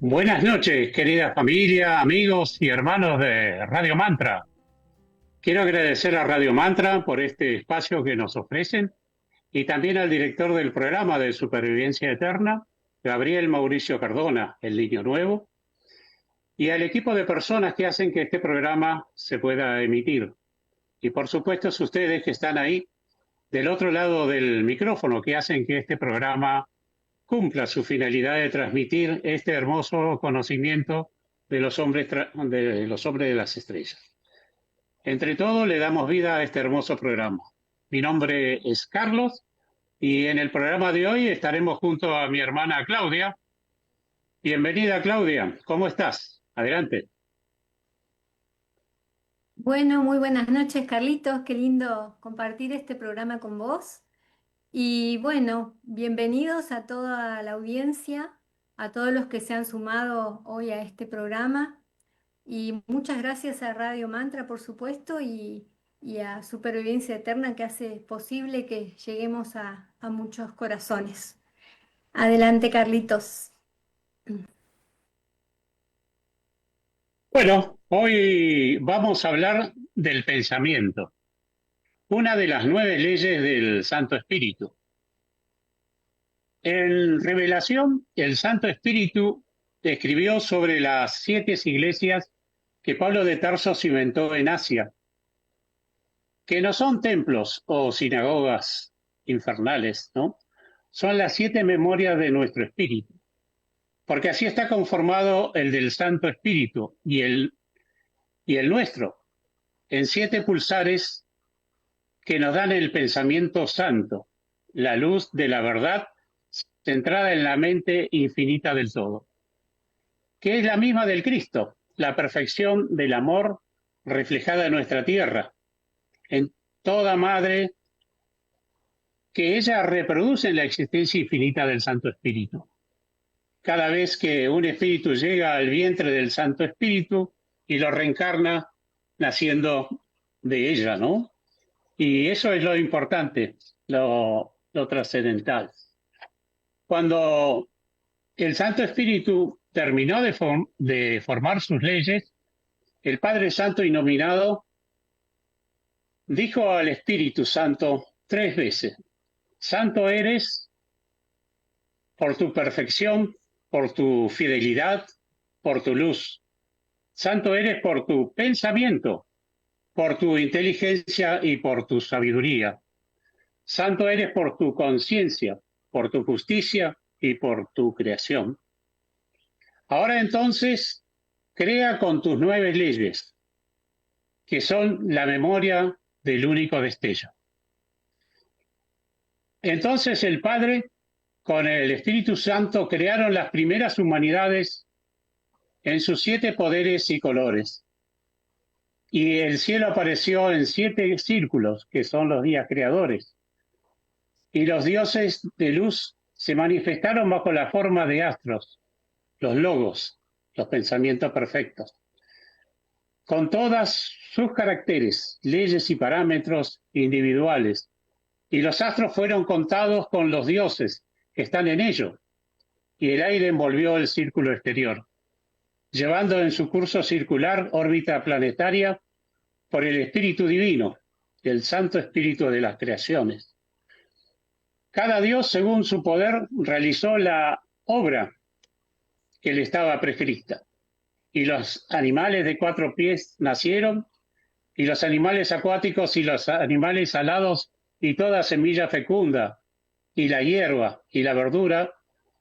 Buenas noches, querida familia, amigos y hermanos de Radio Mantra. Quiero agradecer a Radio Mantra por este espacio que nos ofrecen y también al director del programa de Supervivencia Eterna, Gabriel Mauricio Cardona, el Niño Nuevo, y al equipo de personas que hacen que este programa se pueda emitir. Y por supuesto, es ustedes que están ahí del otro lado del micrófono, que hacen que este programa cumpla su finalidad de transmitir este hermoso conocimiento de los hombres de las estrellas. Entre todos le damos vida a este hermoso programa. Mi nombre es Carlos y en el programa de hoy estaremos junto a mi hermana Claudia. Bienvenida, Claudia, ¿cómo estás? Adelante. Bueno, muy buenas noches, Carlitos. Qué lindo compartir este programa con vos. Y bueno, bienvenidos a toda la audiencia, a todos los que se han sumado hoy a este programa. Y muchas gracias a Radio Mantra, por supuesto, y a Supervivencia Eterna, que hace posible que lleguemos a muchos corazones. Adelante, Carlitos. Bueno, hoy vamos a hablar del pensamiento, una de las 9 leyes del Santo Espíritu. En Revelación, el Santo Espíritu escribió sobre las 7 iglesias que Pablo de Tarso cimentó en Asia, que no son templos o sinagogas infernales, ¿no? Son las 7 memorias de nuestro espíritu, porque así está conformado el del Santo Espíritu y el nuestro, en 7 pulsares que nos dan el pensamiento santo, la luz de la verdad centrada en la mente infinita del todo, que es la misma del Cristo, la perfección del amor reflejada en nuestra tierra, en toda madre, que ella reproduce la existencia infinita del Santo Espíritu. Cada vez que un espíritu llega al vientre del Santo Espíritu y lo reencarna naciendo de ella, ¿no? Y eso es lo importante, lo trascendental. Cuando el Santo Espíritu terminó de formar sus leyes, el Padre Santo Inominado dijo al Espíritu Santo 3 veces: Santo eres por tu perfección, por tu fidelidad, por tu luz. Santo eres por tu pensamiento, por tu inteligencia y por tu sabiduría. Santo eres por tu conciencia, por tu justicia y por tu creación. Ahora entonces, crea con tus 9 leyes, que son la memoria del único destello. Entonces el Padre, con el Espíritu Santo, crearon las primeras humanidades en sus 7 poderes y colores. Y el cielo apareció en 7 círculos, que son los días creadores. Y los dioses de luz se manifestaron bajo la forma de astros, los logos, los pensamientos perfectos, con todas sus caracteres, leyes y parámetros individuales. Y los astros fueron contados con los dioses que están en ellos, y el aire envolvió el círculo exterior, llevando en su curso circular órbita planetaria por el Espíritu Divino, el Santo Espíritu de las creaciones. Cada dios, según su poder, realizó la obra que le estaba prescrita. Y los animales de 4 pies nacieron, y los animales acuáticos y los animales alados, y toda semilla fecunda, y la hierba y la verdura,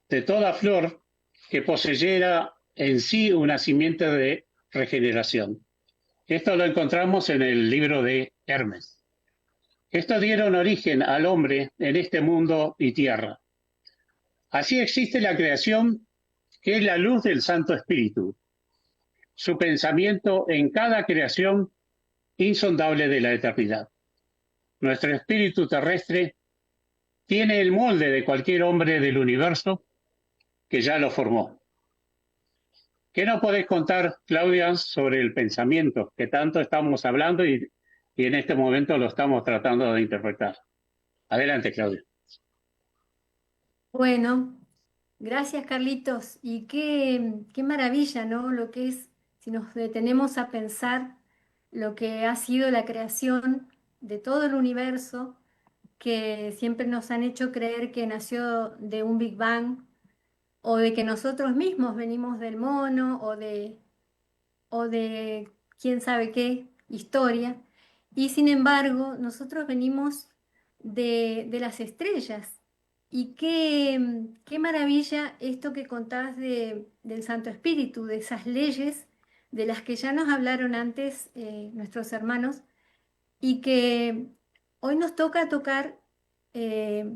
de toda flor que poseyera en sí una simiente de regeneración. Esto lo encontramos en el libro de Hermes. Estos dieron origen al hombre en este mundo y tierra. Así existe la creación, que es la luz del Santo Espíritu, su pensamiento en cada creación insondable de la eternidad. Nuestro espíritu terrestre tiene el molde de cualquier hombre del universo que ya lo formó. ¿Qué nos podés contar, Claudia, sobre el pensamiento que tanto estamos hablando y en este momento lo estamos tratando de interpretar? Adelante, Claudia. Bueno. Gracias, Carlitos. Y qué maravilla, ¿no? Lo que es, si nos detenemos a pensar lo que ha sido la creación de todo el universo, que siempre nos han hecho creer que nació de un Big Bang, o de que nosotros mismos venimos del mono, o de quién sabe qué historia. Y sin embargo, nosotros venimos de las estrellas. Y qué maravilla esto que contás del Santo Espíritu, de esas leyes de las que ya nos hablaron antes nuestros hermanos y que hoy nos toca tocar, eh,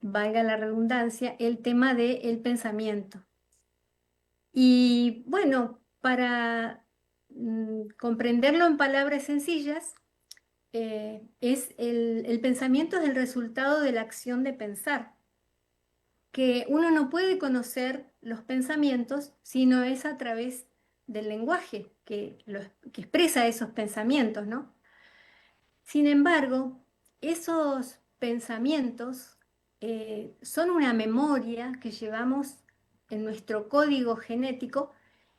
valga la redundancia, el tema del pensamiento. Y bueno, para comprenderlo en palabras sencillas, el pensamiento es el resultado de la acción de pensar, que uno no puede conocer los pensamientos sino es a través del lenguaje que expresa esos pensamientos, ¿no? Sin embargo, esos pensamientos son una memoria que llevamos en nuestro código genético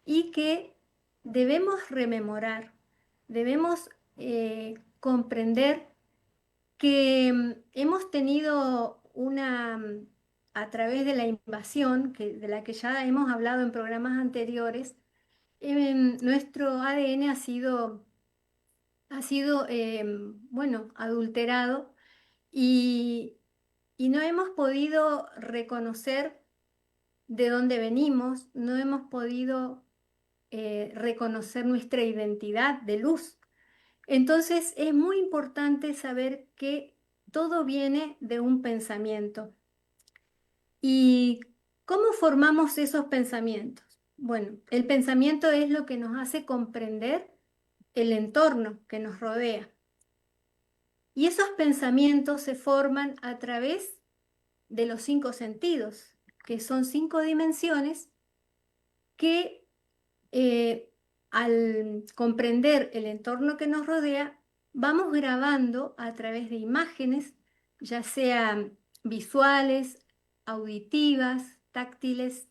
y que debemos rememorar, debemos comprender que hemos tenido a través de la invasión, de la que ya hemos hablado en programas anteriores, nuestro ADN ha sido, bueno, adulterado y, y no hemos podido reconocer de dónde venimos, no hemos podido reconocer nuestra identidad de luz. Entonces es muy importante saber que todo viene de un pensamiento. ¿Y cómo formamos esos pensamientos? Bueno, el pensamiento es lo que nos hace comprender el entorno que nos rodea. Y esos pensamientos se forman a través de los cinco sentidos, que son cinco dimensiones que al comprender el entorno que nos rodea, vamos grabando a través de imágenes, ya sean visuales, auditivas, táctiles,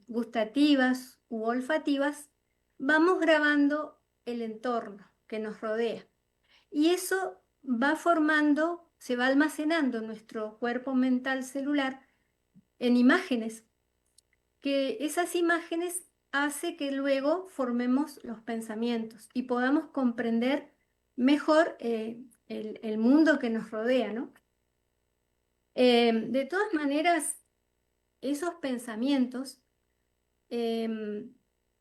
gustativas u olfativas, vamos grabando el entorno que nos rodea. Y eso va formando, se va almacenando en nuestro cuerpo mental celular en imágenes, que esas imágenes hace que luego formemos los pensamientos y podamos comprender mejor el mundo que nos rodea, ¿no? De todas maneras, esos pensamientos em,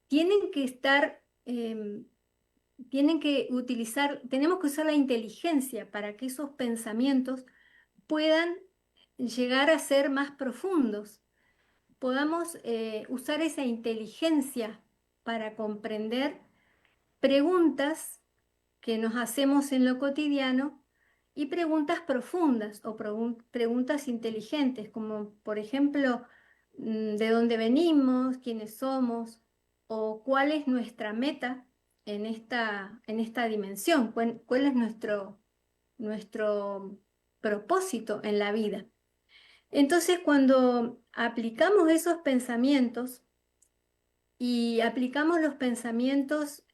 tienen que estar, tienen que utilizar, tenemos que usar la inteligencia para que esos pensamientos puedan llegar a ser más profundos, podamos usar esa inteligencia para comprender preguntas que nos hacemos en lo cotidiano y preguntas profundas o preguntas inteligentes, como por ejemplo, ¿de dónde venimos? ¿Quiénes somos? ¿O cuál es nuestra meta en esta dimensión? ¿Cuál es nuestro propósito en la vida? Entonces, cuando aplicamos esos pensamientos y aplicamos los pensamientos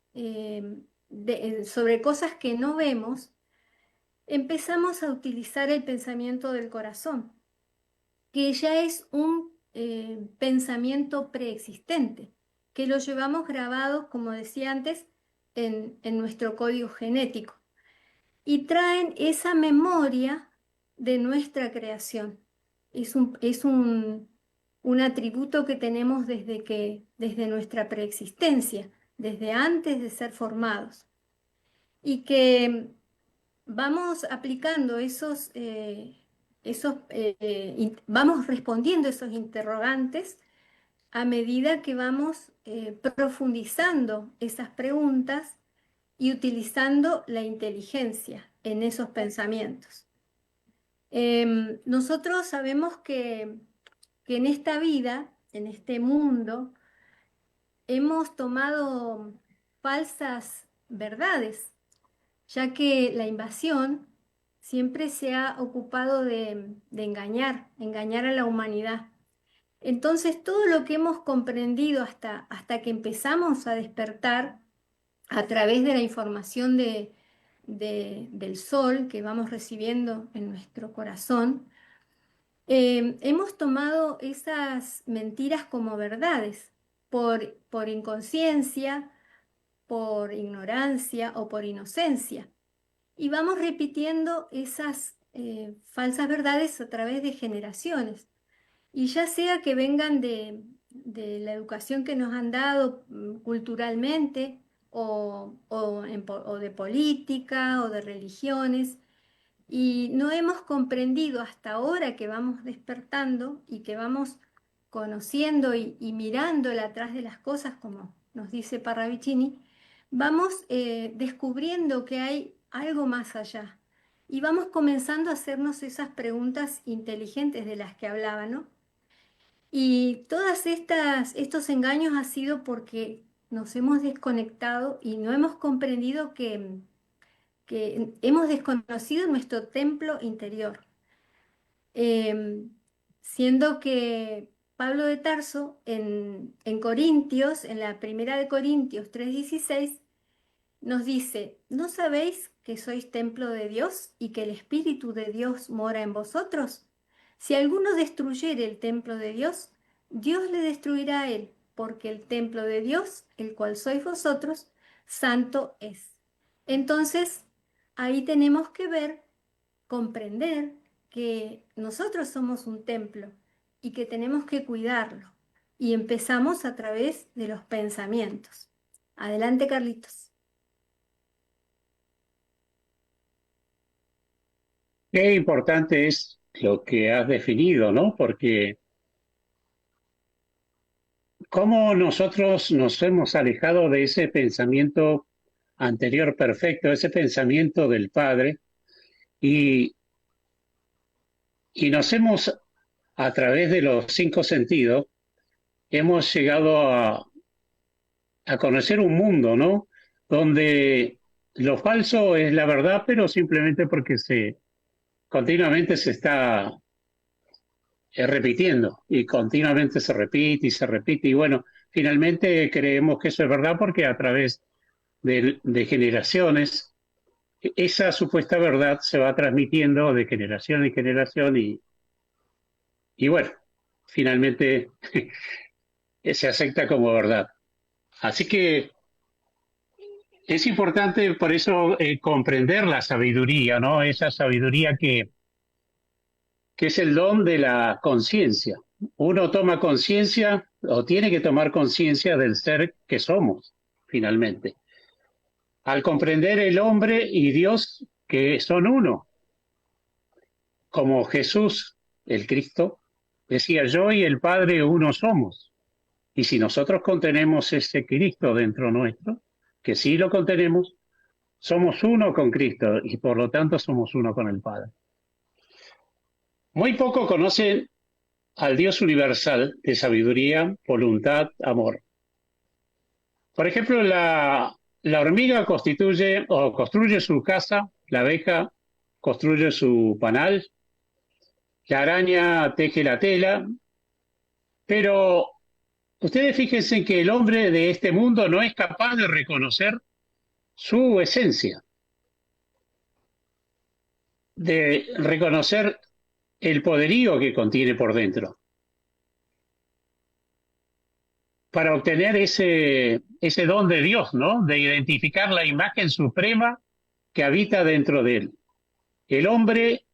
sobre cosas que no vemos, empezamos a utilizar el pensamiento del corazón, que ya es un pensamiento preexistente, que lo llevamos grabados, como decía antes, en nuestro código genético y traen esa memoria de nuestra creación. Es un atributo que tenemos desde nuestra preexistencia, desde antes de ser formados, y que vamos aplicando vamos respondiendo esos interrogantes a medida que vamos profundizando esas preguntas y utilizando la inteligencia en esos pensamientos. Nosotros sabemos que en esta vida, en este mundo, hemos tomado falsas verdades, ya que la invasión siempre se ha ocupado de engañar a la humanidad. Entonces, todo lo que hemos comprendido hasta que empezamos a despertar a través de la información del sol que vamos recibiendo en nuestro corazón, hemos tomado esas mentiras como verdades por inconsciencia, por ignorancia o por inocencia. Y vamos repitiendo esas falsas verdades a través de generaciones. Y ya sea que vengan de la educación que nos han dado culturalmente o de política o de religiones, y no hemos comprendido hasta ahora que vamos despertando y que vamos conociendo y mirándole atrás de las cosas, como nos dice Parravicini, vamos descubriendo que hay algo más allá. Y vamos comenzando a hacernos esas preguntas inteligentes de las que hablaba, ¿no? Y todas estos engaños ha sido porque nos hemos desconectado y no hemos comprendido que hemos desconocido nuestro templo interior. Em, Siendo que Pablo de Tarso en Corintios, en la primera de Corintios 3:16, nos dice, ¿no sabéis que sois templo de Dios y que el Espíritu de Dios mora en vosotros? Si alguno destruyere el templo de Dios, Dios le destruirá a él, porque el templo de Dios, el cual sois vosotros, santo es. Entonces, ahí tenemos que ver, comprender que nosotros somos un templo y que tenemos que cuidarlo. Y empezamos a través de los pensamientos. Adelante, Carlitos. Qué importante es lo que has definido, ¿no? Porque cómo nosotros nos hemos alejado de ese pensamiento anterior perfecto, ese pensamiento del Padre, y, y nos hemos, a través de los cinco sentidos, hemos llegado a conocer un mundo, ¿no? Donde lo falso es la verdad, pero simplemente porque continuamente se está repitiendo y continuamente se repite y se repite y bueno, finalmente creemos que eso es verdad porque a través de generaciones esa supuesta verdad se va transmitiendo de generación en generación y bueno, finalmente se acepta como verdad. Así que es importante por eso comprender la sabiduría, ¿no? Esa sabiduría que es el don de la conciencia. Uno toma conciencia o tiene que tomar conciencia del ser que somos, finalmente. Al comprender el hombre y Dios que son uno, como Jesús, el Cristo, decía yo y el Padre uno somos. Y si nosotros contenemos ese Cristo dentro nuestro, que sí lo contenemos, somos uno con Cristo y por lo tanto somos uno con el Padre. Muy poco conocen al Dios universal de sabiduría, voluntad, amor. Por ejemplo, la hormiga constituye o construye su casa, la abeja construye su panal, la araña teje la tela, pero ustedes fíjense que el hombre de este mundo no es capaz de reconocer su esencia, de reconocer el poderío que contiene por dentro. Para obtener ese don de Dios, ¿no? De identificar la imagen suprema que habita dentro de él. El hombre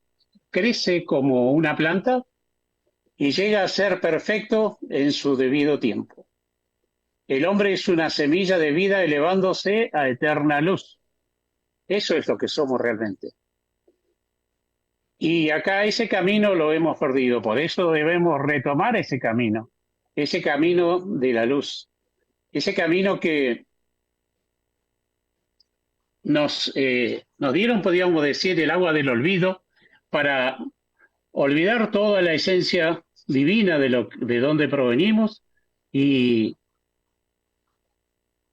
crece como una planta y llega a ser perfecto en su debido tiempo. El hombre es una semilla de vida elevándose a eterna luz. Eso es lo que somos realmente. Y acá ese camino lo hemos perdido, por eso debemos retomar ese camino de la luz, ese camino que nos dieron, podríamos decir, el agua del olvido para olvidar toda la esencia divina de donde provenimos y,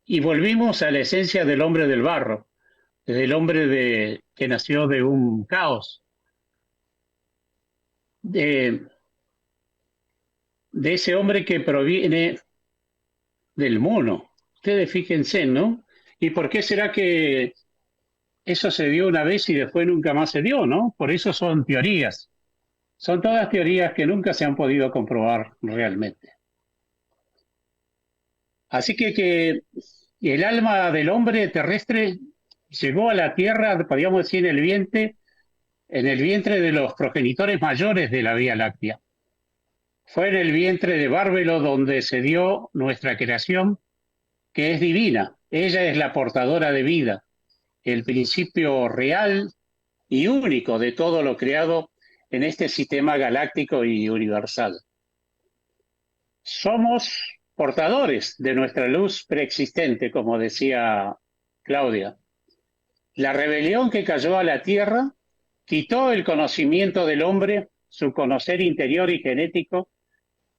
y volvimos a la esencia del hombre del barro, del hombre que nació de un caos. de ese hombre que proviene del mono. Ustedes fíjense, ¿no? ¿Y por qué será que eso se dio una vez y después nunca más se dio, ¿no? Por eso son teorías. Son todas teorías que nunca se han podido comprobar realmente. Así que el alma del hombre terrestre llegó a la Tierra, podríamos decir, en el vientre de los progenitores mayores de la Vía Láctea. Fue en el vientre de Bárbelo donde se dio nuestra creación, que es divina. Ella es la portadora de vida, el principio real y único de todo lo creado en este sistema galáctico y universal. Somos portadores de nuestra luz preexistente, como decía Claudia. La rebelión que cayó a la Tierra quitó el conocimiento del hombre, su conocer interior y genético,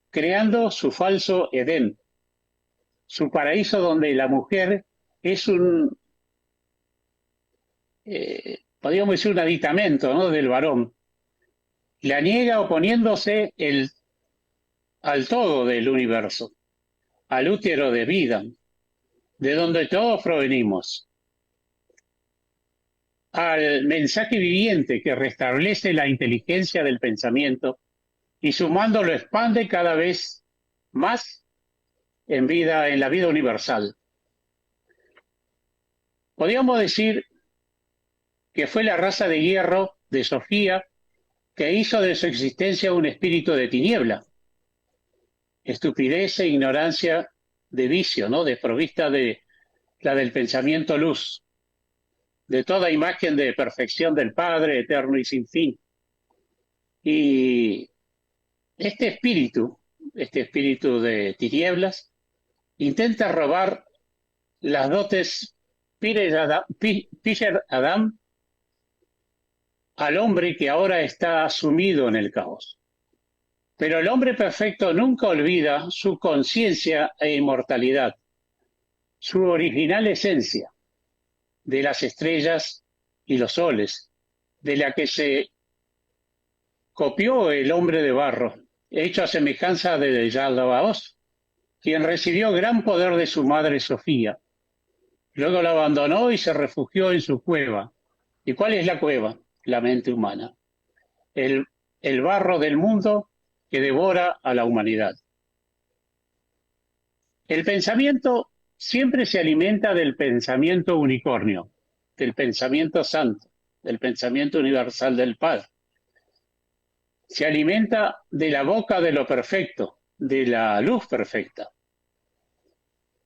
creando su falso Edén, su paraíso donde la mujer es podríamos decir, un aditamento, ¿no?, del varón. La niega oponiéndose al todo del universo, al útero de vida, de donde todos provenimos, al mensaje viviente que restablece la inteligencia del pensamiento y sumando lo expande cada vez más en la vida universal. Podríamos decir que fue la raza de hierro de Sofía que hizo de su existencia un espíritu de tiniebla, estupidez e ignorancia de vicio, ¿no?, desprovista de la del pensamiento luz, de toda imagen de perfección del Padre eterno y sin fin. Y este espíritu de tinieblas, intenta robar las dotes Pisher Adam al hombre que ahora está sumido en el caos. Pero el hombre perfecto nunca olvida su conciencia e inmortalidad, su original esencia de las estrellas y los soles, de la que se copió el hombre de barro, hecho a semejanza de Yaldabaoth, quien recibió gran poder de su madre Sofía. Luego la abandonó y se refugió en su cueva. ¿Y cuál es la cueva? La mente humana. El barro del mundo que devora a la humanidad. El pensamiento siempre se alimenta del pensamiento unicornio, del pensamiento santo, del pensamiento universal del Padre. Se alimenta de la boca de lo perfecto, de la luz perfecta,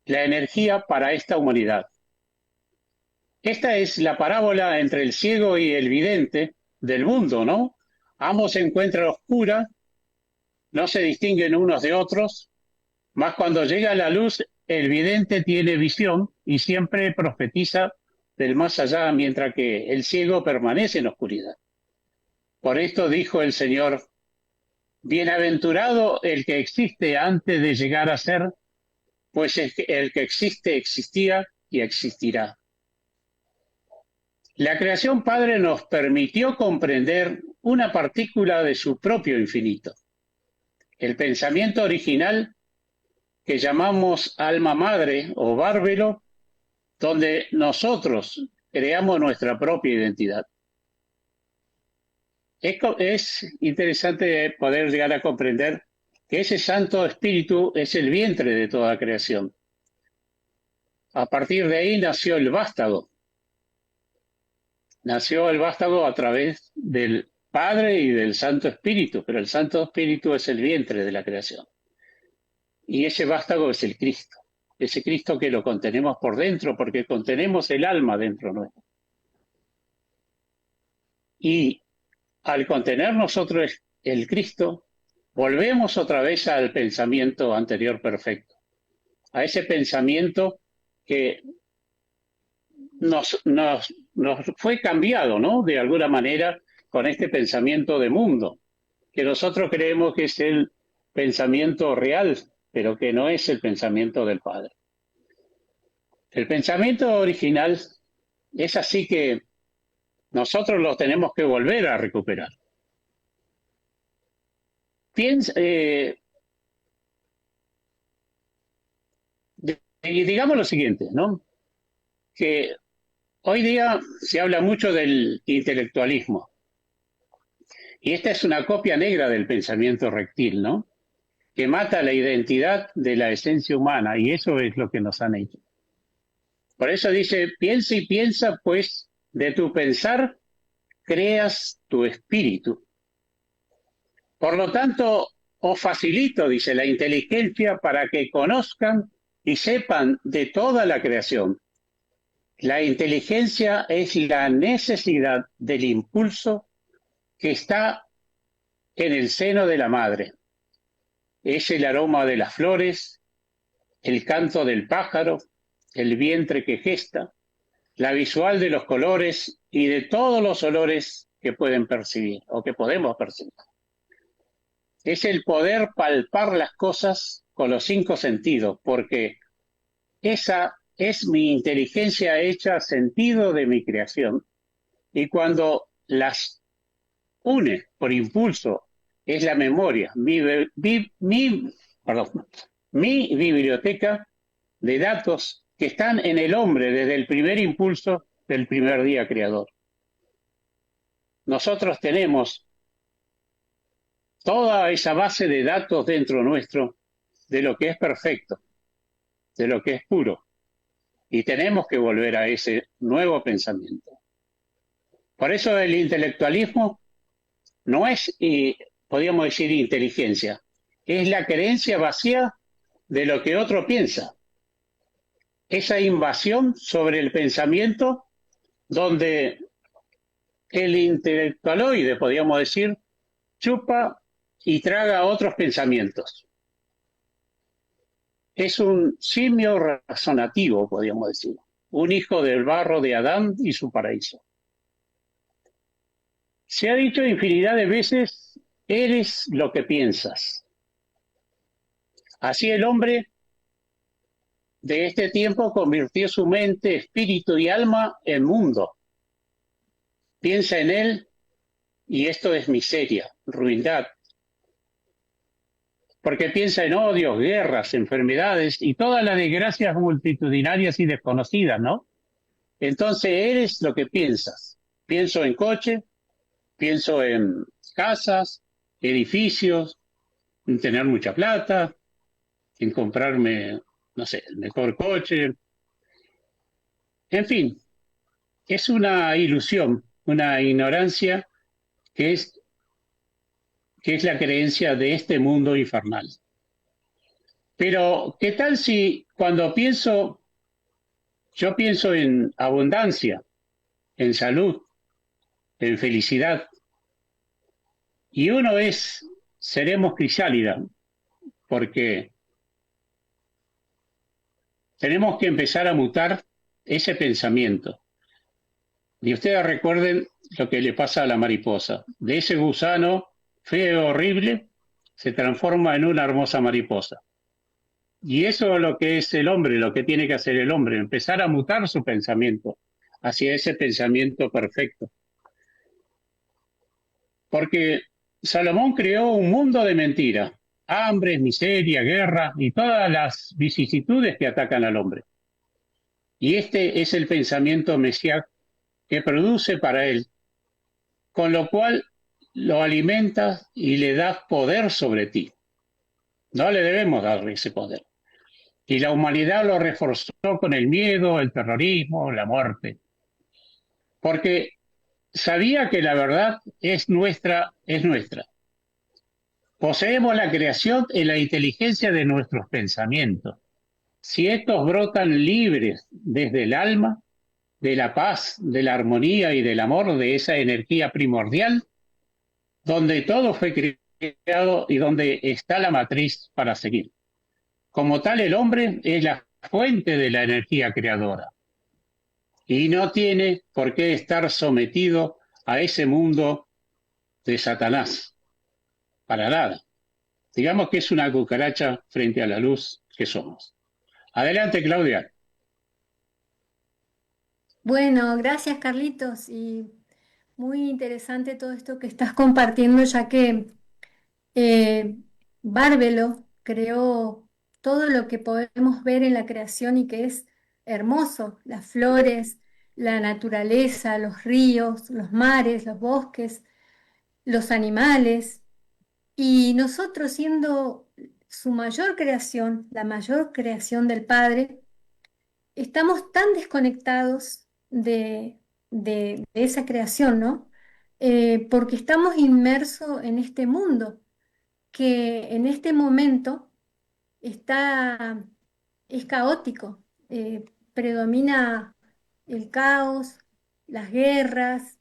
la energía para esta humanidad. Esta es la parábola entre el ciego y el vidente del mundo, ¿no? Ambos se encuentran oscuras, no se distinguen unos de otros, mas cuando llega la luz, el vidente tiene visión y siempre profetiza del más allá, mientras que el ciego permanece en oscuridad. Por esto dijo el Señor: bienaventurado el que existe antes de llegar a ser, pues el que existe existía y existirá. La creación Padre nos permitió comprender una partícula de su propio infinito. El pensamiento original que llamamos alma madre o bárbelo, donde nosotros creamos nuestra propia identidad. Es interesante poder llegar a comprender que ese Santo Espíritu es el vientre de toda creación. A partir de ahí nació el vástago. Nació el vástago a través del Padre y del Santo Espíritu, pero el Santo Espíritu es el vientre de la creación. Y ese vástago es el Cristo, ese Cristo que lo contenemos por dentro, porque contenemos el alma dentro nuestro. Y al contener nosotros el Cristo, volvemos otra vez al pensamiento anterior perfecto, a ese pensamiento que nos fue cambiado, ¿no?, de alguna manera con este pensamiento de mundo, que nosotros creemos que es el pensamiento real, pero que no es el pensamiento del Padre. El pensamiento original es así que nosotros lo tenemos que volver a recuperar. Y digamos lo siguiente, ¿no? Que hoy día se habla mucho del intelectualismo, y esta es una copia negra del pensamiento reptil, ¿no? Que mata la identidad de la esencia humana, y eso es lo que nos han hecho. Por eso dice, piensa y piensa, pues de tu pensar creas tu espíritu. Por lo tanto, os facilito, dice, la inteligencia para que conozcan y sepan de toda la creación. La inteligencia es la necesidad del impulso que está en el seno de la madre. Es el aroma de las flores, el canto del pájaro, el vientre que gesta, la visual de los colores y de todos los olores que pueden percibir o que podemos percibir. Es el poder palpar las cosas con los cinco sentidos, porque esa es mi inteligencia hecha sentido de mi creación. Y cuando las une por impulso, es la memoria, perdón, mi biblioteca de datos que están en el hombre desde el primer impulso del primer día creador. Nosotros tenemos toda esa base de datos dentro nuestro de lo que es perfecto, de lo que es puro, y tenemos que volver a ese nuevo pensamiento. Por eso el intelectualismo no es, podríamos decir, inteligencia, es la creencia vacía de lo que otro piensa. Esa invasión sobre el pensamiento donde el intelectualoide, podríamos decir, chupa y traga otros pensamientos. Es un simio razonativo, podríamos decir, un hijo del barro de Adán y su paraíso. Se ha dicho infinidad de veces, eres lo que piensas. Así el hombre de este tiempo convirtió su mente, espíritu y alma en mundo. Piensa en él y esto es miseria, ruindad, porque piensa en odios, guerras, enfermedades y todas las desgracias multitudinarias y desconocidas, ¿no? Entonces eres lo que piensas. Pienso en coche, pienso en casas, edificios, en tener mucha plata, en comprarme, no sé, el mejor coche. En fin, es una ilusión, una ignorancia que es, que es la creencia de este mundo infernal. Pero, ¿qué tal si cuando pienso, yo pienso en abundancia, en salud, en felicidad, y uno es, seremos crisálida, porque tenemos que empezar a mutar ese pensamiento. Y ustedes recuerden lo que le pasa a la mariposa. De ese gusano feo, horrible, se transforma en una hermosa mariposa. Y eso es lo que es el hombre, lo que tiene que hacer el hombre, empezar a mutar su pensamiento hacia ese pensamiento perfecto. Porque Salomón creó un mundo de mentira, hambre, miseria, guerra y todas las vicisitudes que atacan al hombre. Y este es el pensamiento mesíaco que produce para él, con lo cual lo alimentas y le das poder sobre ti. No le debemos darle ese poder. Y la humanidad lo reforzó con el miedo, el terrorismo, la muerte. Porque sabía que la verdad es nuestra, es nuestra. Poseemos la creación y la inteligencia de nuestros pensamientos. Si estos brotan libres desde el alma, de la paz, de la armonía y del amor, de esa energía primordial, donde todo fue creado y donde está la matriz para seguir. Como tal, el hombre es la fuente de la energía creadora y no tiene por qué estar sometido a ese mundo de Satanás, para nada. Digamos que es una cucaracha frente a la luz que somos. Adelante, Claudia. Bueno, gracias Carlitos y muy interesante todo esto que estás compartiendo, ya que Barbelo creó todo lo que podemos ver en la creación y que es hermoso, las flores, la naturaleza, los ríos, los mares, los bosques, los animales, y nosotros siendo su mayor creación, la mayor creación del Padre, estamos tan desconectados de esa creación, ¿no? Porque estamos inmersos en este mundo que en este momento está, es caótico, predomina el caos, las guerras,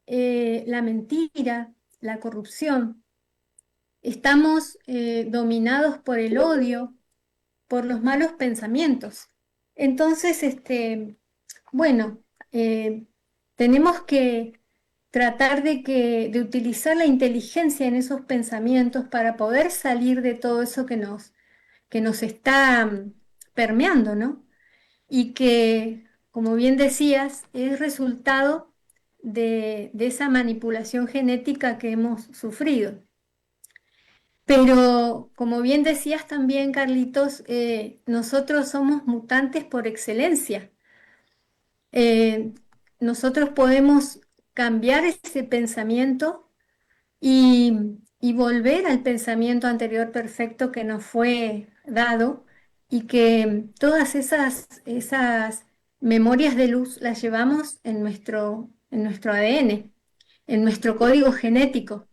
la mentira, la corrupción. Estamos dominados por el odio, por los malos pensamientos. Entonces, bueno, tenemos que tratar de utilizar la inteligencia en esos pensamientos para poder salir de todo eso que nos está permeando, ¿no? Y que, como bien decías, es resultado de esa manipulación genética que hemos sufrido. Pero, como bien decías también, Carlitos, nosotros somos mutantes por excelencia. Eh, Nosotros podemos cambiar ese pensamiento y volver al pensamiento anterior perfecto que nos fue dado y que todas esas memorias de luz las llevamos en nuestro ADN, en nuestro código genético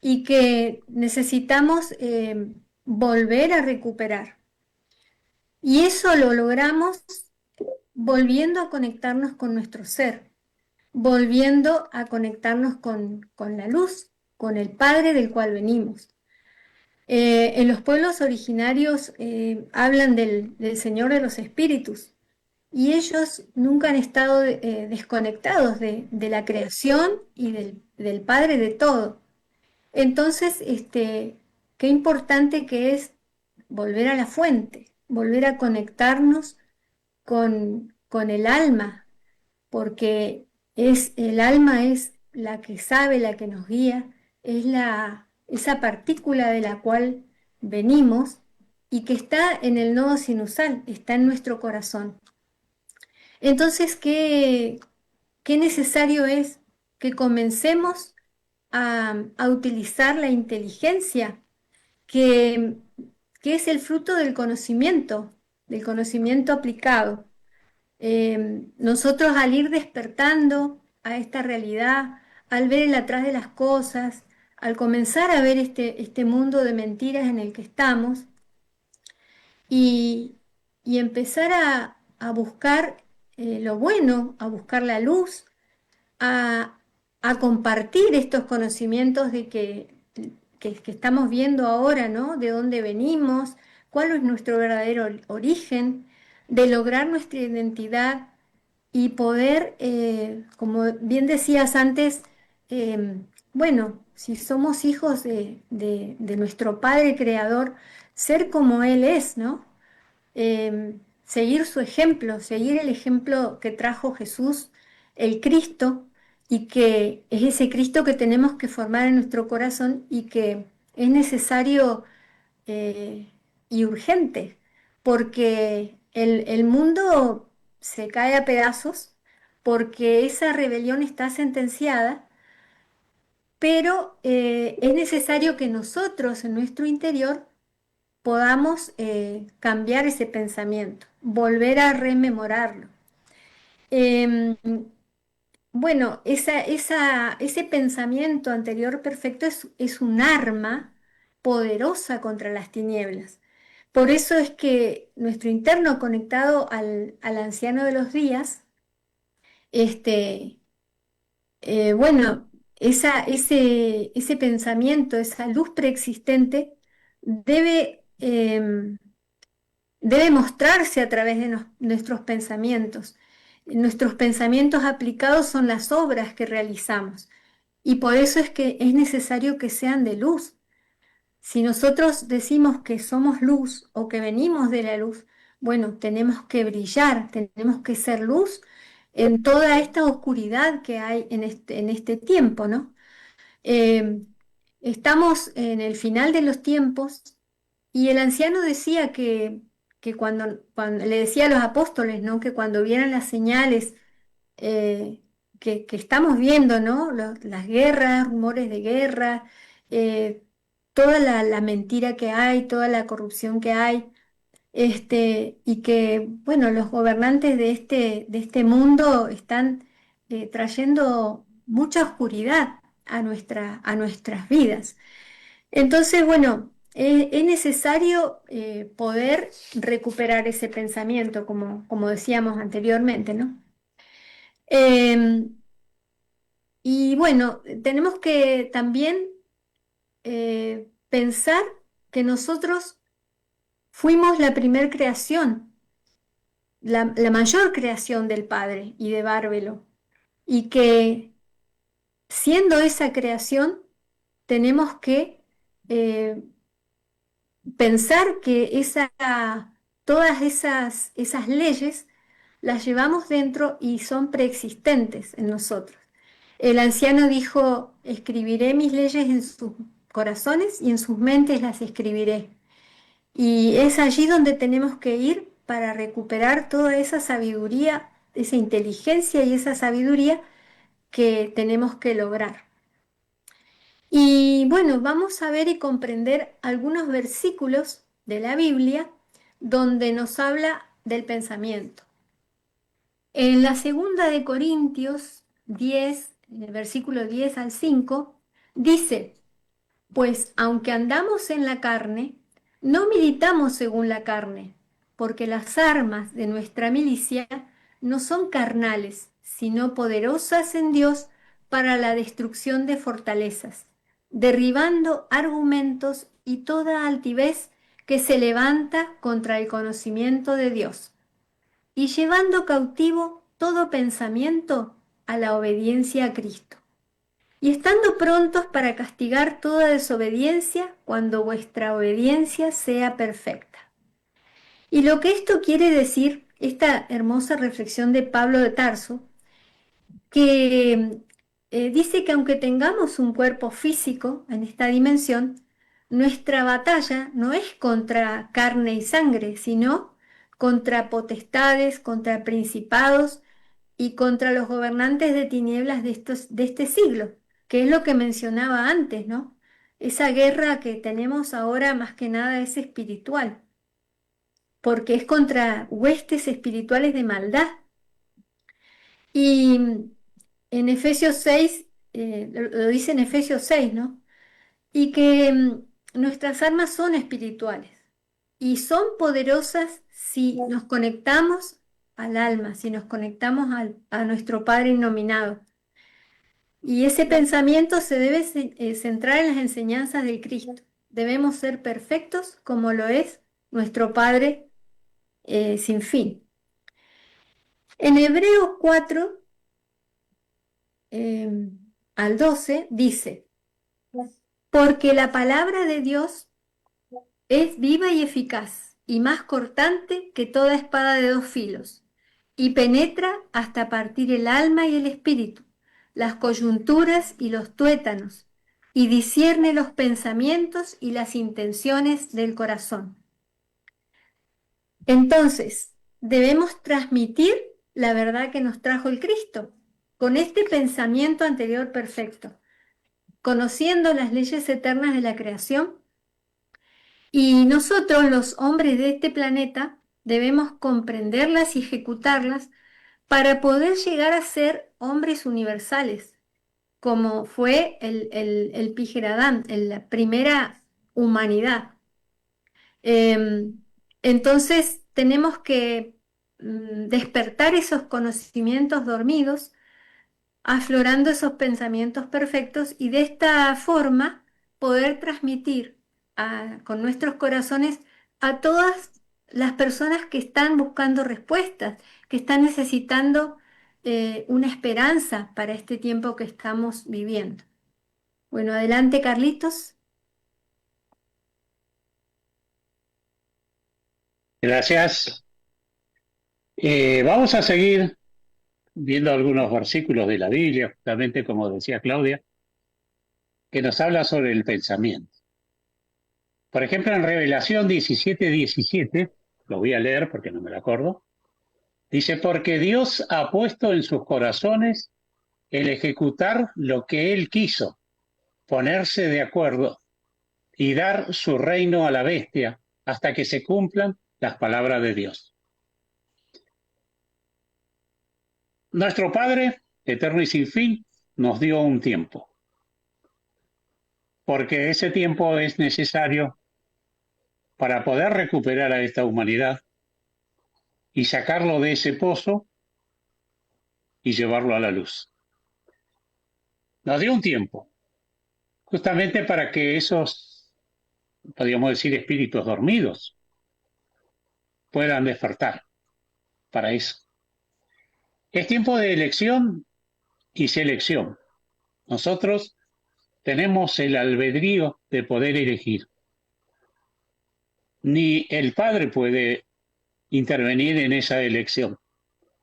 y que necesitamos volver a recuperar. Y eso lo logramos volviendo a conectarnos con nuestro ser, volviendo a conectarnos con la luz, con el Padre del cual venimos. En los pueblos originarios hablan del Señor de los Espíritus y ellos nunca han estado desconectados de la creación y del Padre de todo. Entonces, qué importante que es volver a la fuente, volver a conectarnos con el alma, porque el alma es la que sabe, la que nos guía, es esa partícula de la cual venimos y que está en el nodo sinusal, está en nuestro corazón. Entonces, qué necesario es que comencemos a utilizar la inteligencia, que, que es el fruto del conocimiento aplicado. Nosotros al ir despertando a esta realidad, al ver el atrás de las cosas, al comenzar a ver este mundo de mentiras en el que estamos y, y empezar a buscar lo bueno, a buscar la luz, a, a compartir estos conocimientos de que estamos viendo ahora, ¿no? De dónde venimos, cuál es nuestro verdadero origen, de lograr nuestra identidad y poder, como bien decías antes, bueno, si somos hijos de nuestro Padre Creador, ser como Él es, ¿no? Seguir su ejemplo, seguir el ejemplo que trajo Jesús, el Cristo, y que es ese Cristo que tenemos que formar en nuestro corazón y que es necesario eh, y urgente, porque el mundo se cae a pedazos, porque esa rebelión está sentenciada, pero es necesario que nosotros en nuestro interior podamos cambiar ese pensamiento, volver a rememorarlo. Em, bueno, ese pensamiento anterior perfecto es un arma poderosa contra las tinieblas. Por eso es que nuestro interno conectado al anciano de los días, este, bueno, ese pensamiento, esa luz preexistente debe mostrarse a través de nuestros pensamientos. Nuestros pensamientos aplicados son las obras que realizamos y por eso es que es necesario que sean de luz. Si nosotros decimos que somos luz o que venimos de la luz, bueno, tenemos que brillar, tenemos que ser luz en toda esta oscuridad que hay en este tiempo, ¿no? Eh, Estamos en el final de los tiempos Y el anciano decía que cuando le decía a los apóstoles, ¿no? Que cuando vieran las señales eh, que estamos viendo, ¿no? Las guerras, rumores de guerra, eh, toda la mentira que hay, toda la corrupción que hay, y que, bueno, los gobernantes de este mundo están trayendo mucha oscuridad a nuestras vidas. Entonces, bueno, es necesario poder recuperar ese pensamiento, como decíamos anteriormente, ¿no? Em, y bueno, tenemos que también pensar que nosotros fuimos la primer creación, la mayor creación del Padre y de Bárbelo, y que siendo esa creación, tenemos que eh, pensar que todas esas leyes las llevamos dentro y son preexistentes en nosotros. El anciano dijo, escribiré mis leyes en sus corazones y en sus mentes las escribiré. Y es allí donde tenemos que ir para recuperar toda esa sabiduría, esa inteligencia y esa sabiduría que tenemos que lograr. Y bueno, vamos a ver y comprender algunos versículos de la Biblia donde nos habla del pensamiento. En la segunda de Corintios 10, en el versículo 10 al 5, dice, pues aunque andamos en la carne, no militamos según la carne, porque las armas de nuestra milicia no son carnales, sino poderosas en Dios para la destrucción de fortalezas, derribando argumentos y toda altivez que se levanta contra el conocimiento de Dios, y llevando cautivo todo pensamiento a la obediencia a Cristo, y estando prontos para castigar toda desobediencia cuando vuestra obediencia sea perfecta. Y lo que esto quiere decir, esta hermosa reflexión de Pablo de Tarso, que dice que aunque tengamos un cuerpo físico en esta dimensión, nuestra batalla no es contra carne y sangre, sino contra potestades, contra principados y contra los gobernantes de tinieblas de este siglo, que es lo que mencionaba antes, ¿no? Esa guerra que tenemos ahora más que nada es espiritual, porque es contra huestes espirituales de maldad. Y en Efesios 6, lo dice en Efesios 6, ¿no? Y que nuestras armas son espirituales y son poderosas si nos conectamos al alma, si nos conectamos a nuestro Padre innominado. Y ese pensamiento se debe centrar en las enseñanzas del Cristo. Debemos ser perfectos como lo es nuestro Padre sin fin. En Hebreos 4 eh, al 12 dice, porque la palabra de Dios es viva y eficaz y más cortante que toda espada de dos filos, y penetra hasta partir el alma y el espíritu, las coyunturas y los tuétanos, y discierne los pensamientos y las intenciones del corazón. Entonces, debemos transmitir la verdad que nos trajo el Cristo, con este pensamiento anterior perfecto, conociendo las leyes eternas de la creación. Y nosotros, los hombres de este planeta, debemos comprenderlas y ejecutarlas para poder llegar a ser hombres universales, como fue el Pijeradán, la primera humanidad. Entonces, tenemos que despertar esos conocimientos dormidos, aflorando esos pensamientos perfectos y de esta forma poder transmitir con nuestros corazones a todas las personas que están buscando respuestas, que están necesitando una esperanza para este tiempo que estamos viviendo. Bueno, adelante, Carlitos. Gracias. Vamos a seguir viendo algunos versículos de la Biblia, justamente como decía Claudia, que nos habla sobre el pensamiento. Por ejemplo, en Revelación 17:17, lo voy a leer porque no me lo acuerdo, dice, porque Dios ha puesto en sus corazones el ejecutar lo que Él quiso, ponerse de acuerdo y dar su reino a la bestia hasta que se cumplan las palabras de Dios. Nuestro Padre, eterno y sin fin, nos dio un tiempo, porque ese tiempo es necesario para poder recuperar a esta humanidad y sacarlo de ese pozo y llevarlo a la luz. Nos dio un tiempo, justamente para que esos, podríamos decir, espíritus dormidos puedan despertar para eso. Es tiempo de elección y selección. Nosotros tenemos el albedrío de poder elegir. Ni el Padre puede intervenir en esa elección.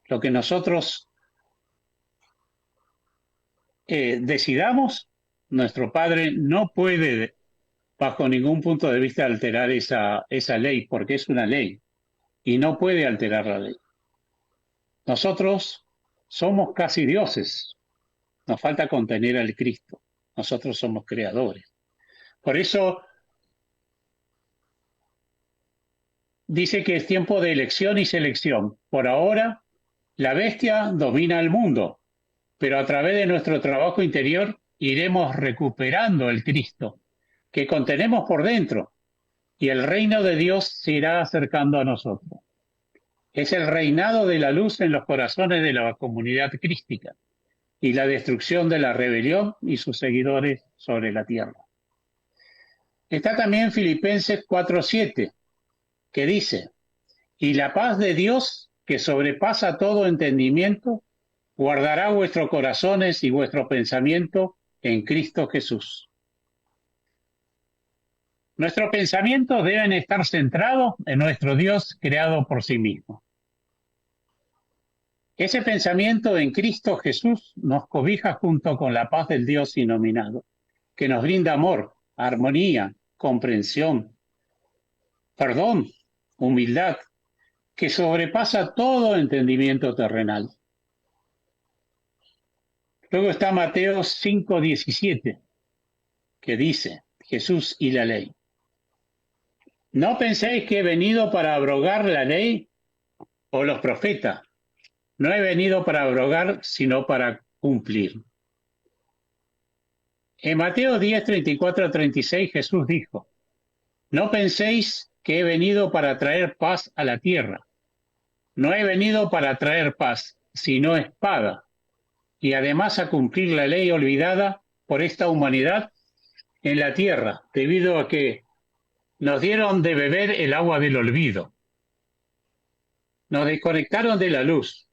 Lo que nosotros decidamos, nuestro Padre no puede, bajo ningún punto de vista, alterar esa ley, porque es una ley, y no puede alterar la ley. Nosotros somos casi dioses, nos falta contener al Cristo, nosotros somos creadores. Por eso dice que es tiempo de elección y selección. Por ahora, la bestia domina el mundo, pero a través de nuestro trabajo interior iremos recuperando el Cristo que contenemos por dentro y el reino de Dios se irá acercando a nosotros. Es el reinado de la luz en los corazones de la comunidad crística y la destrucción de la rebelión y sus seguidores sobre la tierra. Está también Filipenses 4:7, que dice, y la paz de Dios, que sobrepasa todo entendimiento, guardará vuestros corazones y vuestro pensamiento en Cristo Jesús. Nuestros pensamientos deben estar centrados en nuestro Dios creado por sí mismo. Ese pensamiento en Cristo Jesús nos cobija junto con la paz del Dios inominado, que nos brinda amor, armonía, comprensión, perdón, humildad, que sobrepasa todo entendimiento terrenal. Luego está Mateo 5:17, que dice, Jesús y la ley. No penséis que he venido para abrogar la ley o los profetas. No he venido para abrogar, sino para cumplir. En Mateo 10:34-36 Jesús dijo, no penséis que he venido para traer paz a la tierra. No he venido para traer paz, sino espada, y además a cumplir la ley olvidada por esta humanidad en la tierra, debido a que nos dieron de beber el agua del olvido. Nos desconectaron de la luz,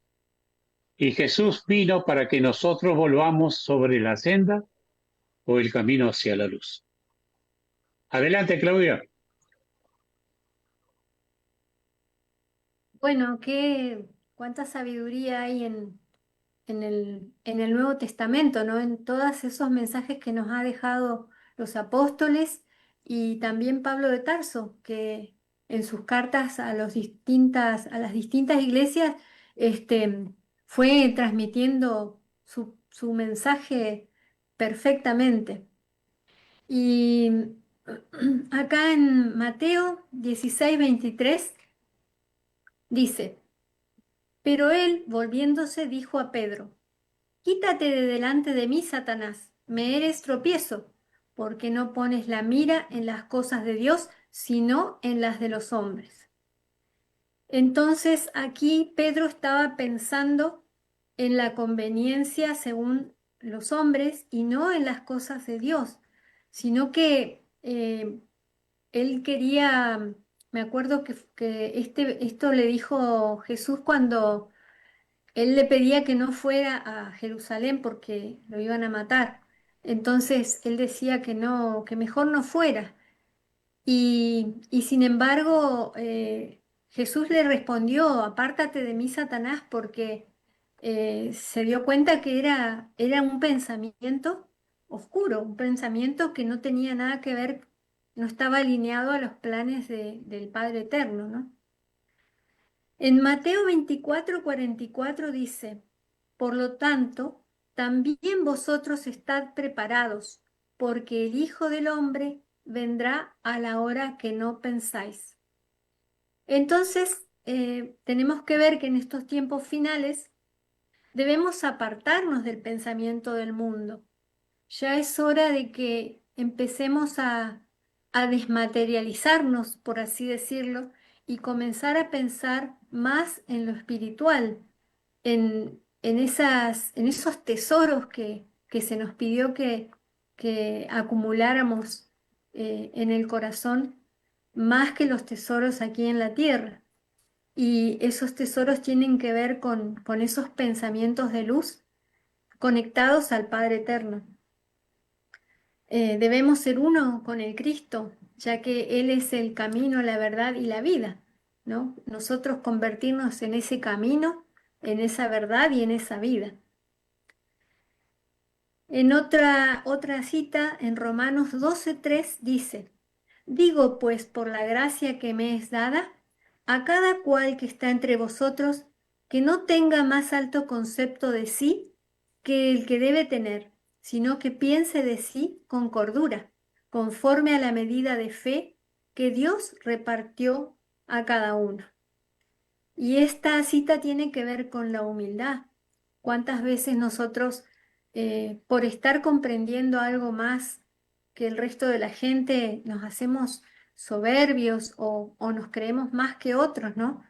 y Jesús vino para que nosotros volvamos sobre la senda o el camino hacia la luz. Adelante, Claudia. Bueno, cuánta sabiduría hay en el Nuevo Testamento, ¿no? En todos esos mensajes que nos ha dejado los apóstoles y también Pablo de Tarso, que en sus cartas a las distintas iglesias, este, fue transmitiendo su mensaje perfectamente. Y acá en Mateo 16:23 dice, pero él, volviéndose, dijo a Pedro, quítate de delante de mí, Satanás, me eres tropiezo, porque no pones la mira en las cosas de Dios, sino en las de los hombres. Entonces aquí Pedro estaba pensando en la conveniencia según los hombres y no en las cosas de Dios, sino que él quería, me acuerdo que esto le dijo Jesús cuando él le pedía que no fuera a Jerusalén porque lo iban a matar. Entonces él decía que no, que mejor no fuera. Y sin embargo, Jesús le respondió, apártate de mí, Satanás, porque se dio cuenta que era un pensamiento oscuro, un pensamiento que no tenía nada que ver no estaba alineado a los planes del Padre Eterno, ¿no? En Mateo 24:44 dice, por lo tanto, también vosotros estad preparados, porque el Hijo del Hombre vendrá a la hora que no pensáis. Entonces, tenemos que ver que en estos tiempos finales debemos apartarnos del pensamiento del mundo. Ya es hora de que empecemos a desmaterializarnos, por así decirlo, y comenzar a pensar más en lo espiritual, en esos tesoros que se nos pidió que acumuláramos en el corazón, más que los tesoros aquí en la tierra. Y esos tesoros tienen que ver con esos pensamientos de luz conectados al Padre Eterno. Debemos ser uno con el Cristo, ya que Él es el camino, la verdad y la vida, ¿no? Nosotros convertirnos en ese camino, en esa verdad y en esa vida. En otra cita, en Romanos 12:3 dice, digo pues por la gracia que me es dada, a cada cual que está entre vosotros, que no tenga más alto concepto de sí que el que debe tener, sino que piense de sí con cordura, conforme a la medida de fe que Dios repartió a cada uno. Y esta cita tiene que ver con la humildad. ¿Cuántas veces nosotros, por estar comprendiendo algo más que el resto de la gente, nos hacemos soberbios o nos creemos más que otros, ¿no?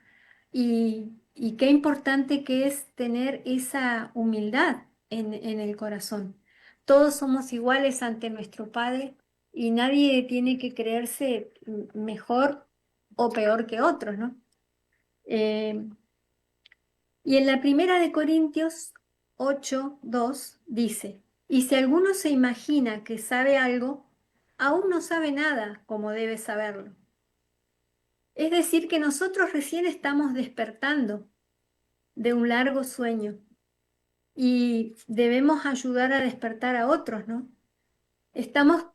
Y qué importante que es tener esa humildad en el corazón. Todos somos iguales ante nuestro Padre y nadie tiene que creerse mejor o peor que otros, ¿no? Eh, y en la primera de Corintios 8:2 dice, y si alguno se imagina que sabe algo, aún no sabe nada como debe saberlo. Es decir, que nosotros recién estamos despertando de un largo sueño y debemos ayudar a despertar a otros, ¿no? Estamos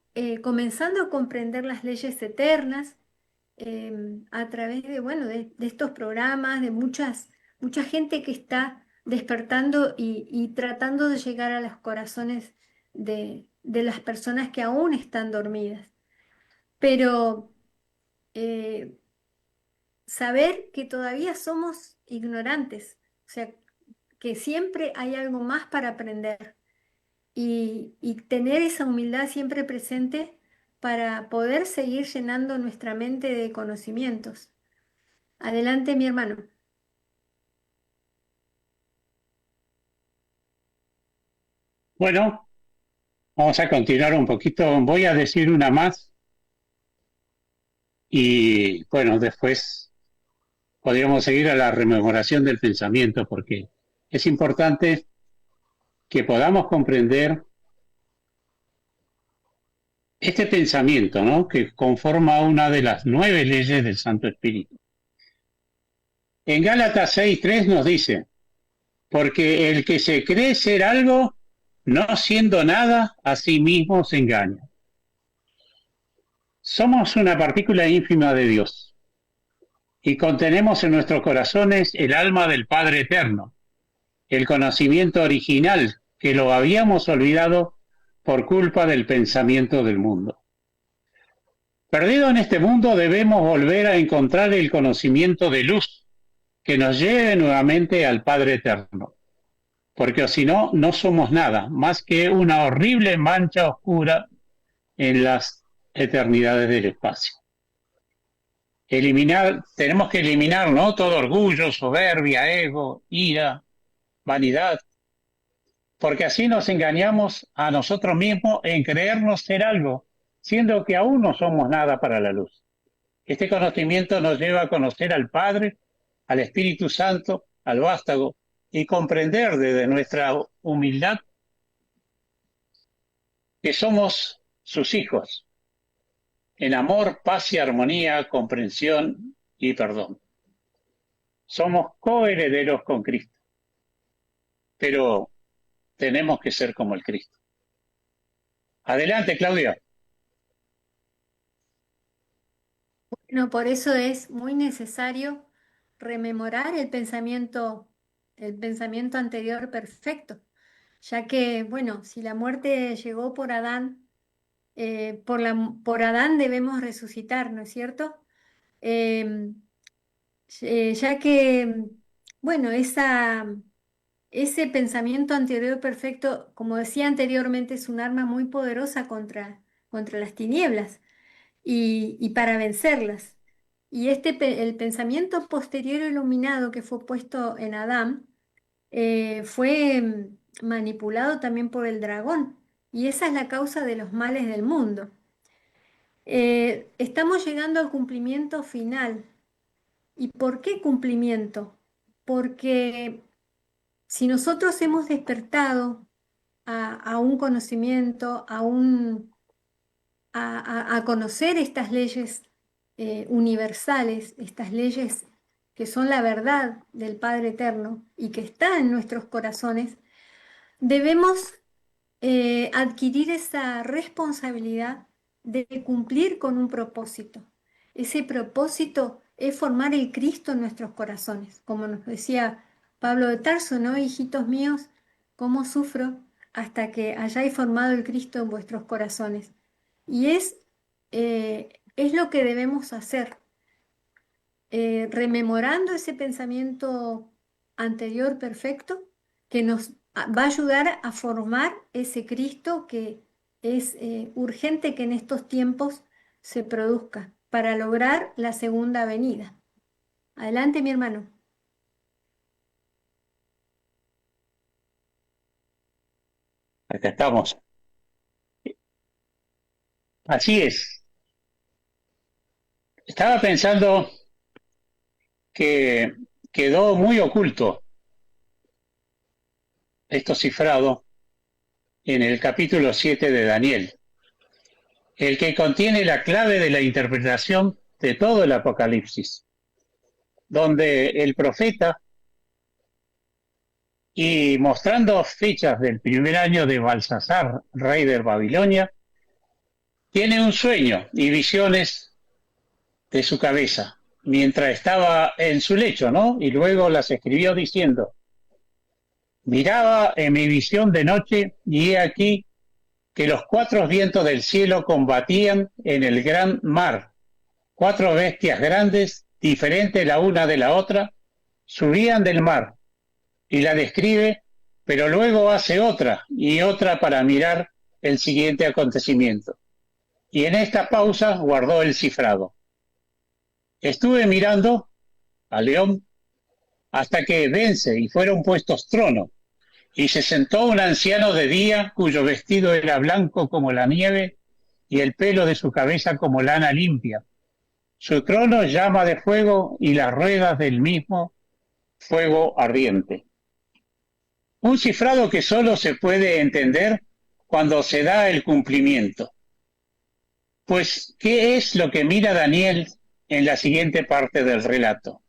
comenzando a comprender las leyes eternas a través de, bueno, de estos programas, de mucha gente que está despertando y tratando de llegar a los corazones de las personas que aún están dormidas. Pero eh, saber que todavía somos ignorantes, o sea, que siempre hay algo más para aprender y tener esa humildad siempre presente para poder seguir llenando nuestra mente de conocimientos. Adelante, mi hermano. Bueno, vamos a continuar un poquito. Voy a decir una más y bueno, después podríamos seguir a la rememoración del pensamiento porque es importante que podamos comprender este pensamiento, ¿no? Que conforma una de las 9 leyes del Santo Espíritu. En Gálatas 6:3 nos dice, porque el que se cree ser algo, no siendo nada, a sí mismo se engaña. Somos una partícula ínfima de Dios y contenemos en nuestros corazones el alma del Padre Eterno, el conocimiento original que lo habíamos olvidado por culpa del pensamiento del mundo. Perdido en este mundo debemos volver a encontrar el conocimiento de luz que nos lleve nuevamente al Padre Eterno, porque si no, no somos nada más que una horrible mancha oscura en las eternidades del espacio. Tenemos que eliminar, ¿no? Todo orgullo, soberbia, ego, ira, vanidad, porque así nos engañamos a nosotros mismos en creernos ser algo, siendo que aún no somos nada para la luz. Este conocimiento nos lleva a conocer al Padre, al Espíritu Santo, al Vástago, y comprender desde nuestra humildad que somos sus hijos, en amor, paz y armonía, comprensión y perdón. Somos coherederos con Cristo, pero tenemos que ser como el Cristo. Adelante, Claudia. No, por eso es muy necesario rememorar el pensamiento anterior perfecto, ya que, bueno, si la muerte llegó por Adán, por Adán debemos resucitar, ¿no es cierto? Em, ya que, bueno, ese pensamiento anterior perfecto, como decía anteriormente, es un arma muy poderosa contra las tinieblas y para vencerlas. Y el pensamiento posterior iluminado que fue puesto en Adán fue manipulado también por el dragón. Y esa es la causa de los males del mundo. Estamos llegando al cumplimiento final. ¿Y por qué cumplimiento? Porque si nosotros hemos despertado a un conocimiento, a conocer estas leyes universales, estas leyes que son la verdad del Padre Eterno y que están en nuestros corazones, debemos adquirir esa responsabilidad de cumplir con un propósito. Ese propósito es formar el Cristo en nuestros corazones, como nos decía Pablo de Tarso, ¿no? Hijitos míos, cómo sufro hasta que hayáis formado el Cristo en vuestros corazones. Y es lo que debemos hacer, rememorando ese pensamiento anterior perfecto que nos va a ayudar a formar ese Cristo que es urgente que en estos tiempos se produzca para lograr la segunda venida. Adelante, mi hermano. Acá estamos. Así es. Estaba pensando que quedó muy oculto esto cifrado en el capítulo 7 de Daniel, el que contiene la clave de la interpretación de todo el Apocalipsis, donde el profeta, y mostrando fechas del primer año de Balsasar, rey de Babilonia, tiene un sueño y visiones de su cabeza, mientras estaba en su lecho, ¿no? Y luego las escribió diciendo: miraba en mi visión de noche y he aquí que los cuatro vientos del cielo combatían en el gran mar. Cuatro bestias grandes, diferentes la una de la otra, subían del mar, y la describe, pero luego hace otra y otra para mirar el siguiente acontecimiento. Y en esta pausa guardó el cifrado. Estuve mirando al león hasta que vence y fueron puestos tronos, y se sentó un anciano de día cuyo vestido era blanco como la nieve y el pelo de su cabeza como lana limpia. Su trono llama de fuego y las ruedas del mismo fuego ardiente. Un cifrado que solo se puede entender cuando se da el cumplimiento. Pues, ¿qué es lo que mira Daniel en la siguiente parte del relato?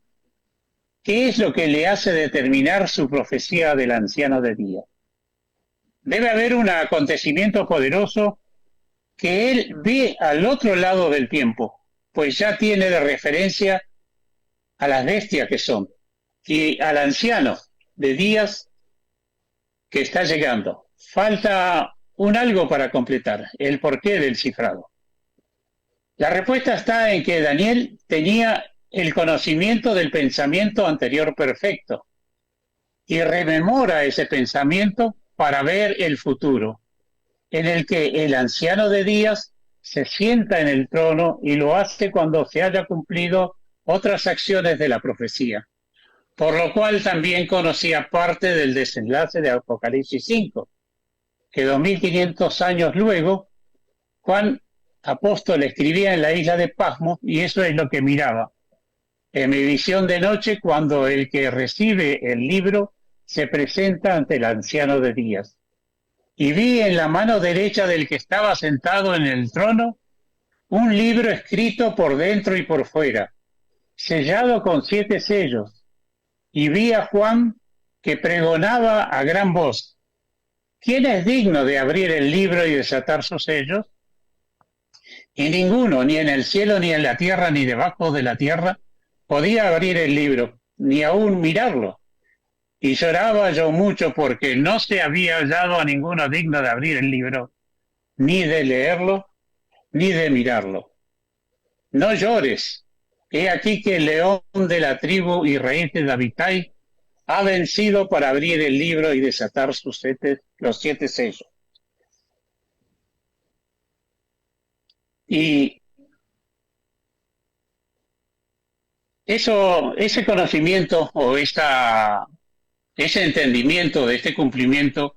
¿Qué es lo que le hace determinar su profecía del anciano de día? Debe haber un acontecimiento poderoso que él ve al otro lado del tiempo, pues ya tiene de referencia a las bestias que son y al anciano de días que está llegando. Falta un algo para completar, el porqué del cifrado. La respuesta está en que Daniel tenía el conocimiento del pensamiento anterior perfecto y rememora ese pensamiento para ver el futuro, en el que el anciano de días se sienta en el trono y lo hace cuando se haya cumplido otras acciones de la profecía, por lo cual también conocía parte del desenlace de Apocalipsis 5, que 2500 años luego Juan apóstol escribía en la isla de Pasmos, y eso es lo que miraba en mi visión de noche cuando el que recibe el libro se presenta ante el anciano de días. Y vi en la mano derecha del que estaba sentado en el trono un libro escrito por dentro y por fuera, sellado con 7 sellos. Y vi a Juan que pregonaba a gran voz: ¿quién es digno de abrir el libro y desatar sus sellos? y ninguno, ni en el cielo, ni en la tierra, ni debajo de la tierra, podía abrir el libro, ni aún mirarlo. Y lloraba yo mucho porque no se había hallado a ninguno digno de abrir el libro, ni de leerlo, ni de mirarlo. No llores. He aquí que el león de la tribu y raíz de Davidai ha vencido para abrir el libro y desatar los 7 sellos. Y ese conocimiento o ese entendimiento de este cumplimiento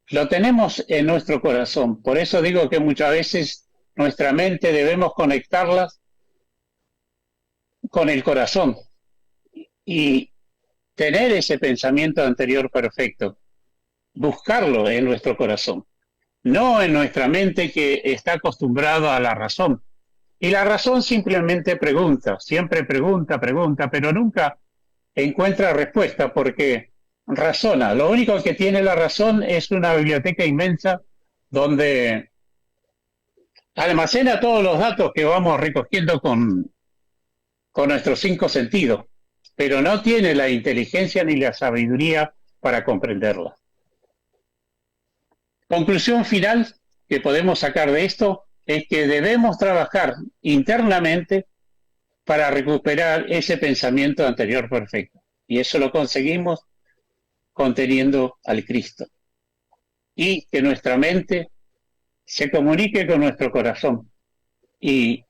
lo tenemos en nuestro corazón. Por eso digo que muchas veces nuestra mente debemos conectarla con el corazón y tener ese pensamiento anterior perfecto, buscarlo en nuestro corazón, no en nuestra mente que está acostumbrada a la razón. Y la razón simplemente pregunta, siempre pregunta, pregunta, pero nunca encuentra respuesta porque razona. Lo único que tiene la razón es una biblioteca inmensa donde almacena todos los datos que vamos recogiendo con nuestros 5 sentidos, pero no tiene la inteligencia ni la sabiduría para comprenderla. Conclusión final que podemos sacar de esto es que debemos trabajar internamente para recuperar ese pensamiento anterior perfecto. Y eso lo conseguimos conteniendo al Cristo. Y que nuestra mente se comunique con nuestro corazón y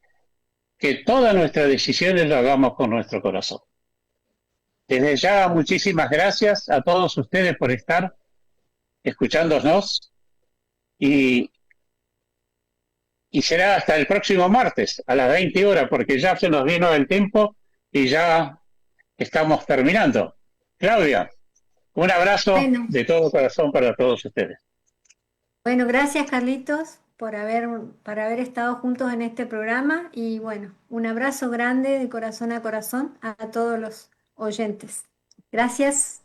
que todas nuestras decisiones lo hagamos con nuestro corazón. Desde ya, muchísimas gracias a todos ustedes por estar escuchándonos y será hasta el próximo martes a las 20 horas porque ya se nos vino el tiempo y ya estamos terminando. Claudia, un abrazo Bueno, de todo corazón para todos ustedes. bueno, gracias Carlitos por haber estado juntos en este programa y bueno, un abrazo grande de corazón a todos los oyentes. Gracias.